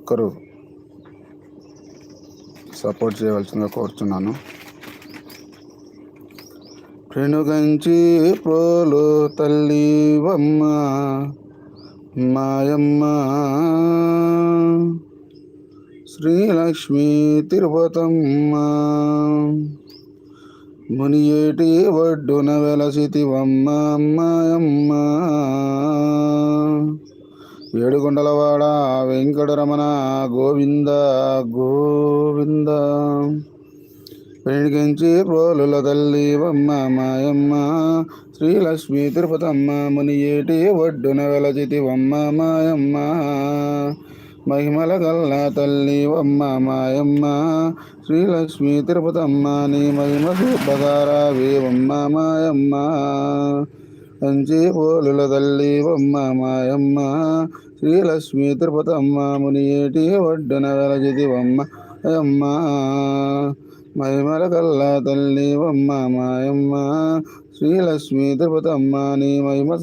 ఒక్కరూ సపోర్ట్ చేయవలసిందిగా కోరుచున్నాను. పెనుగంచి ప్రోలు తల్లివమ్మ మాయమ్మ శ్రీలక్ష్మీ తిరుపతమ్మ మునియేటి ఒడ్డున వెలసితివమ్మ మాయమ్మ ఏడుకొండలవాడ వెంకటరమణ గోవింద గోవింద. పెనిగించి ప్రోలుల తల్లివమ్మ మాయమ్మ శ్రీలక్ష్మీ తిరుపతమ్మ మునియేటి ఒడ్డున వెలసితివమ్మ మాయమ్మ మహిమల గల్ల తల్లివమ్మ మాయమ్మ శ్రీలక్ష్మీ తిరుపతమ్మ నీ మహిమ సూపగారావేవమ్మ మాయమ్మ. కంచి పోలుల తల్లివమ్మ మాయమ్మ శ్రీలక్ష్మీ తిరుపతమ్మ మునియేటి ఒడ్డున వెలసితివమ్మ మాయమ్మ మహిమల కల్ల తల్లివమ్మ మాయమ్మ శ్రీలక్ష్మీ తిరుపతమ్మ నీ మహిమ